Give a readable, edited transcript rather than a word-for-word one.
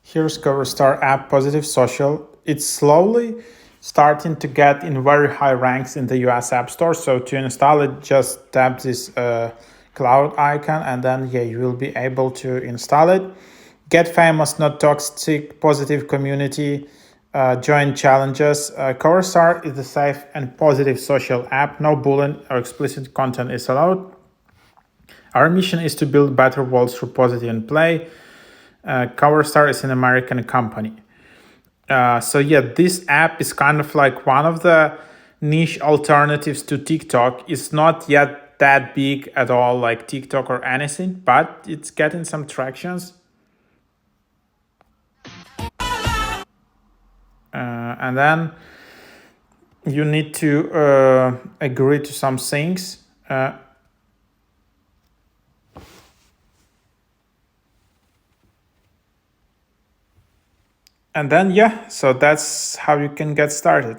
Here's CoverStar app Positive Social. It's slowly starting to get in very high ranks in the US App Store. So to install it, just tap this cloud icon and then you will be able to install it. Get famous, not toxic, positive community. Join challenges. CoverStar is a safe and positive social app. No bullying or explicit content is allowed. Our mission is to build better worlds through positive and play. CoverStar is an American company. This app is kind of like one of the niche alternatives to TikTok. It's not yet that big at all like TikTok or anything, but it's getting some tractions. And then you need to agree to some things. And then, so that's how you can get started.